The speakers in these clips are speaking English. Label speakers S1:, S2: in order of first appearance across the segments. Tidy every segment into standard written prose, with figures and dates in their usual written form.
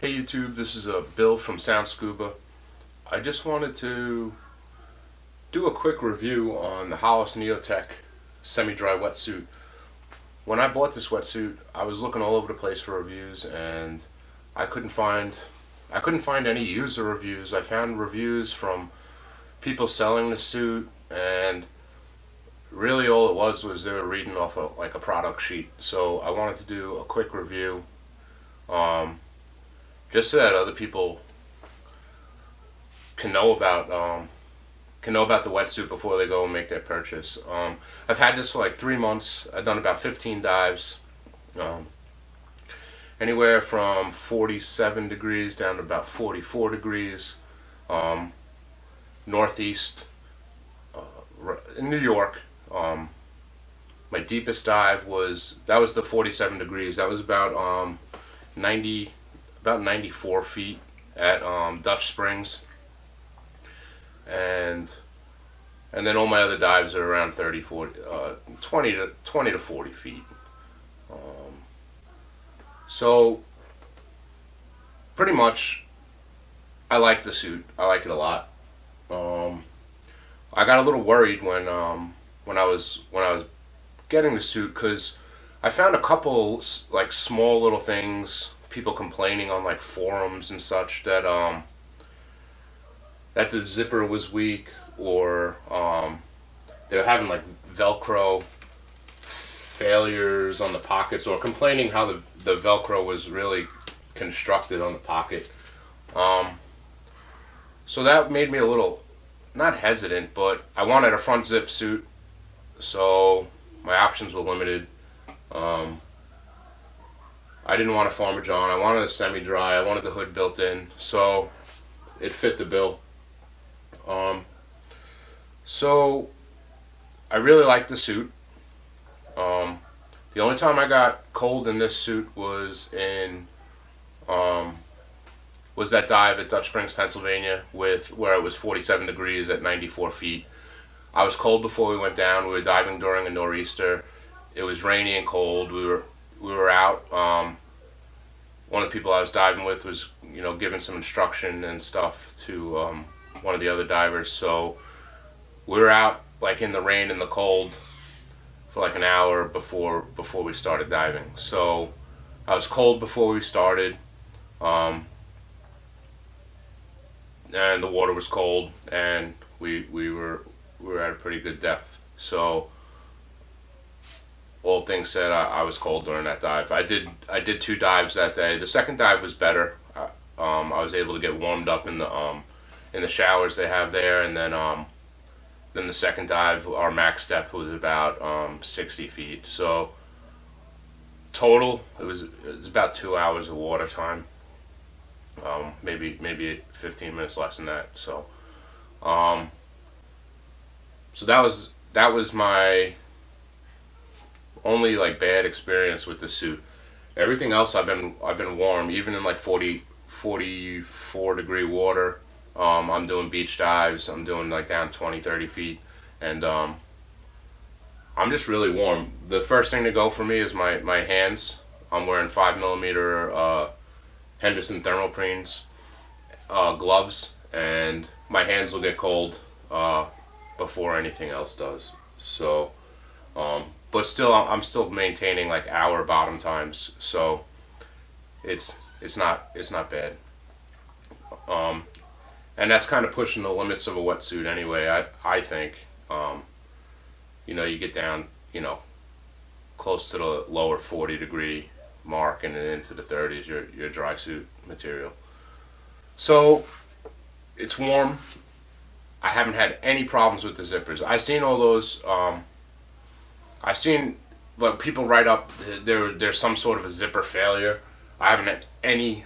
S1: Hey YouTube, this is Bill from Sound Scuba. I just wanted to do a quick review on the Hollis Neotek semi-dry wetsuit. When I bought this wetsuit, I was looking all over the place for reviews, and I couldn't find any user reviews. I found reviews from people selling the suit, and really all it was they were reading off like a product sheet. So I wanted to do a quick review, just so that other people can know about the wetsuit before they go and make their purchase. I've had this for like 3 months. I've done about 15 dives, anywhere from 47 degrees down to about 44 degrees, northeast in New York. My deepest dive was the 47 degrees. That was about 94 feet at Dutch Springs, and then all my other dives are around 20 to 40 feet. So pretty much, I like the suit. I like it a lot. I got a little worried when I was getting the suit, because I found a couple like small little things, people complaining on like forums and such, that that the zipper was weak, or they were having like Velcro failures on the pockets, or complaining how the Velcro was really constructed on the pocket. So that made me a little, not hesitant, but I wanted a front zip suit, so my options were limited. I didn't want a Farmer John. I wanted a semi-dry. I wanted the hood built in, so it fit the bill. So I really liked the suit. The only time I got cold in this suit was that dive at Dutch Springs, Pennsylvania, where it was 47 degrees at 94 feet. I was cold before we went down. We were diving during a nor'easter. It was rainy and cold. We were out. One of the people I was diving with was, giving some instruction and stuff to one of the other divers. So we were out like in the rain and the cold for like an hour before we started diving. So I was cold before we started, and the water was cold, and we were at a pretty good depth. So all things said, I was cold during that dive. I did 2 dives that day. The second dive was better. I was able to get warmed up in the showers they have there, and then the second dive, our max depth was about 60 feet. So total, it was about 2 hours of water time. Maybe 15 minutes less than that. So so that was my only like bad experience with the suit. Everything else I've been warm, even in like 44 degree water. I'm doing beach dives. I'm doing like down 20-30 feet, and I'm just really warm. The first thing to go for me is my hands. I'm wearing 5mm Henderson thermoprenes gloves, and my hands will get cold before anything else does. So but still, I'm still maintaining like hour bottom times, so it's not bad. And that's kind of pushing the limits of a wetsuit anyway. I think, you get down, close to the lower 40 degree mark, and then into the 30s, your dry suit material. So it's warm. I haven't had any problems with the zippers. I've seen all those. I've seen people write up there's some sort of a zipper failure. I haven't had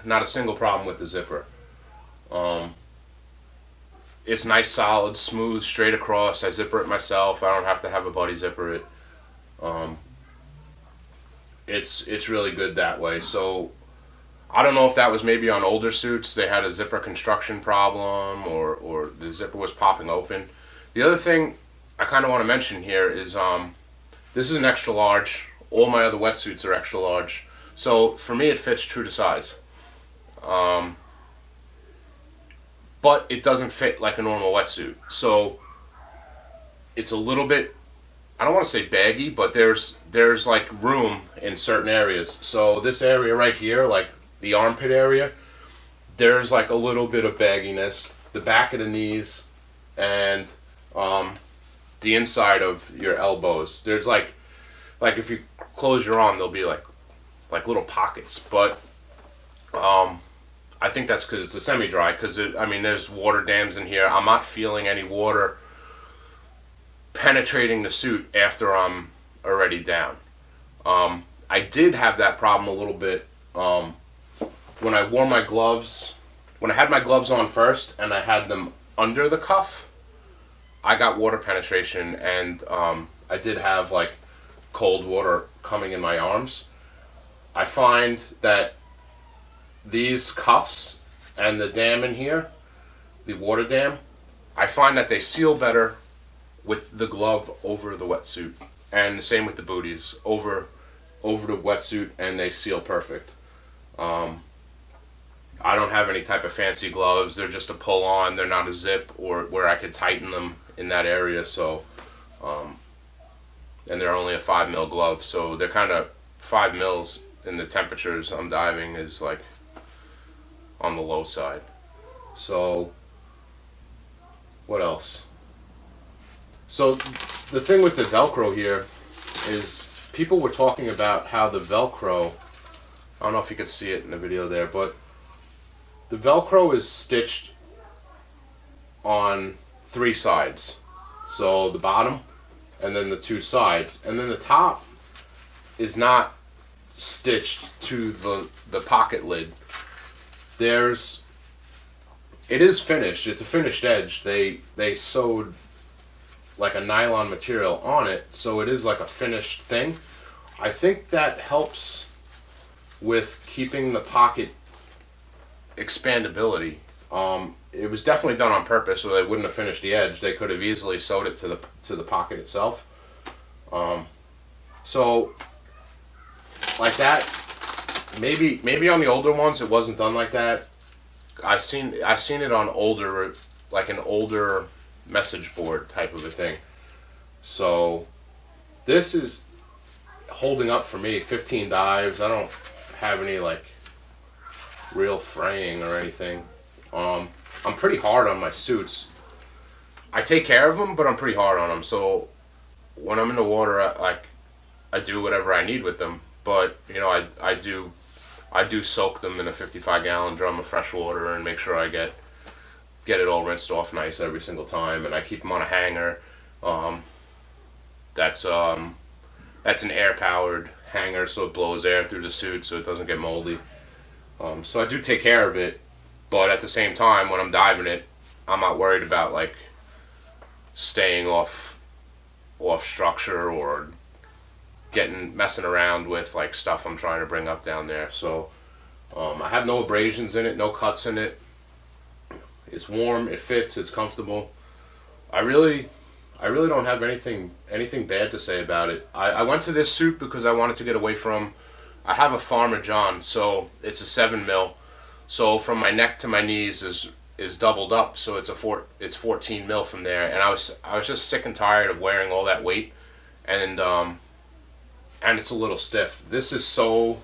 S1: not a single problem with the zipper. It's nice, solid, smooth, straight across. I zipper it myself. I don't have to have a buddy zipper it. It's really good that way. So I don't know if that was maybe on older suits. They had a zipper construction problem, or the zipper was popping open. The other thing I kind of want to mention here is this is an extra large. All my other wetsuits are extra large. So for me, it fits true to size. but it doesn't fit like a normal wetsuit. So it's a little bit, I don't want to say baggy, but there's like room in certain areas. So this area right here, like the armpit area, there's like a little bit of bagginess. The back of the knees and the inside of your elbows. There's like if you close your arm, there'll be like little pockets. But I think that's because it's a semi-dry. Because I mean, there's water dams in here. I'm not feeling any water penetrating the suit after I'm already down. I did have that problem a little bit when I wore my gloves. When I had my gloves on first and I had them under the cuff, I got water penetration, and I did have like cold water coming in my arms. I find that these cuffs and the dam in here, the water dam, I find that they seal better with the glove over the wetsuit, and the same with the booties over the wetsuit, and they seal perfect. I don't have any type of fancy gloves. They're just a pull on. They're not a zip or where I could tighten them in that area. So, and they're only a 5 mil glove. So they're kind of 5 mils in the temperatures I'm diving is like on the low side. So what else? So the thing with the Velcro here is people were talking about how the Velcro, I don't know if you could see it in the video there, but the Velcro is stitched on 3 sides. So the bottom, and then the 2 sides, and then the top is not stitched to the pocket lid. It is finished. It's a finished edge. They sewed like a nylon material on it, so it is like a finished thing. I think that helps with keeping the pocket expandability. It was definitely done on purpose, so they wouldn't have finished the edge. They could have easily sewed it to the pocket itself. So like that, maybe on the older ones it wasn't done like that. I've seen it on older, like an older message board type of a thing. So this is holding up for me. 15 dives. I don't have any like real fraying or anything. I'm pretty hard on my suits. I take care of them, but I'm pretty hard on them. So when I'm in the water, I do whatever I need with them. But you know, I do soak them in a 55-gallon drum of fresh water and make sure I get it all rinsed off nice every single time. And I keep them on a hanger. That's an air-powered hanger, so it blows air through the suit so it doesn't get moldy. So I do take care of it, but at the same time, when I'm diving it, I'm not worried about like staying off structure or messing around with like stuff I'm trying to bring up down there. So I have no abrasions in it, no cuts in it. It's warm, it fits, it's comfortable. I really don't have anything bad to say about it. I went to this suit because I wanted to get away from. I have a Farmer John, so it's a 7 mil. So from my neck to my knees is doubled up, so it's 14 mil from there. And I was just sick and tired of wearing all that weight, and it's a little stiff. This is so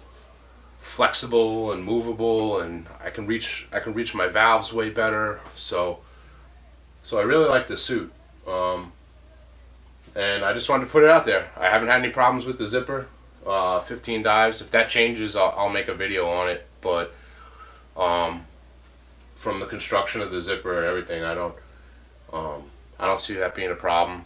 S1: flexible and movable, and I can reach my valves way better. So I really like the suit. And I just wanted to put it out there. I haven't had any problems with the zipper. 15 dives. If that changes, I'll make a video on it. But from the construction of the zipper and everything, I don't see that being a problem.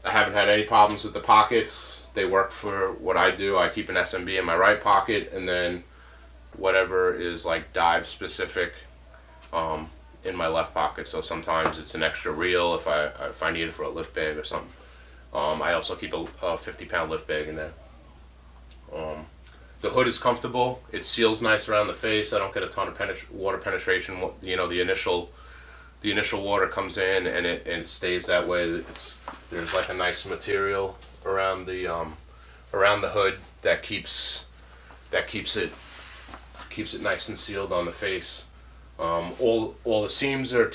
S1: I haven't had any problems with the pockets. They work for what I do. I keep an SMB in my right pocket, and then whatever is like dive specific in my left pocket. So sometimes it's an extra reel if I need it for a lift bag or something. I also keep a 50-pound lift bag in there. The hood is comfortable. It seals nice around the face. I don't get a ton of water penetration. You know, the initial water comes in and it stays that way. There's like a nice material around the hood that keeps it keeps it nice and sealed on the face. All the seams are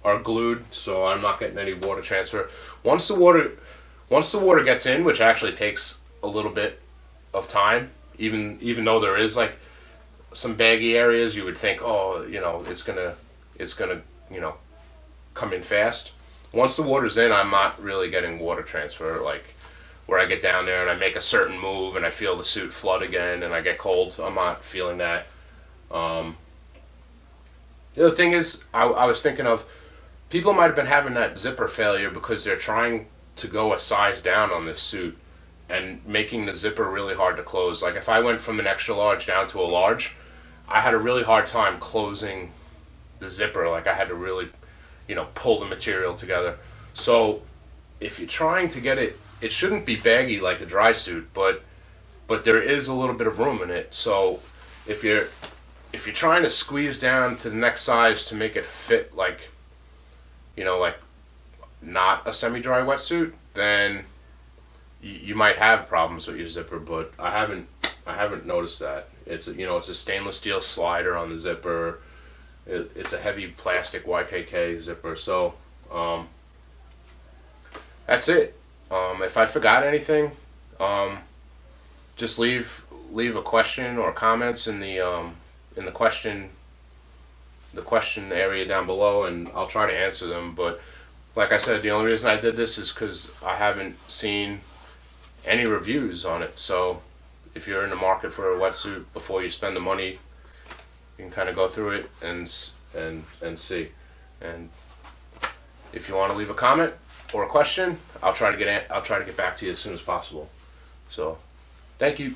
S1: are glued, so I'm not getting any water transfer. Once the water gets in, which actually takes a little bit of time, even though there is like some baggy areas, you would think, oh, it's gonna come in fast. Once the water's in, I'm not really getting water transfer, like where I get down there and I make a certain move and I feel the suit flood again and I get cold. I'm not feeling that. The other thing is, I was thinking of, people might have been having that zipper failure because they're trying to go a size down on this suit and making the zipper really hard to close. Like if I went from an extra large down to a large, I had a really hard time closing the zipper. Like I had to really, pull the material together. So if you're trying to get it, it shouldn't be baggy like a dry suit, but there is a little bit of room in it. So if you're trying to squeeze down to the next size to make it fit like not a semi-dry wetsuit, then you might have problems with your zipper. But I haven't noticed that. It's it's a stainless steel slider on the zipper. It's a heavy plastic YKK zipper. So that's it. If I forgot anything, just leave a question or comments in the question area down below, and I'll try to answer them. But like I said, the only reason I did this is because I haven't seen any reviews on it. So if you're in the market for a wetsuit, before you spend the money, you can kind of go through it and see. And if you want to leave a comment or a question, I'll try to get back to you as soon as possible. So thank you.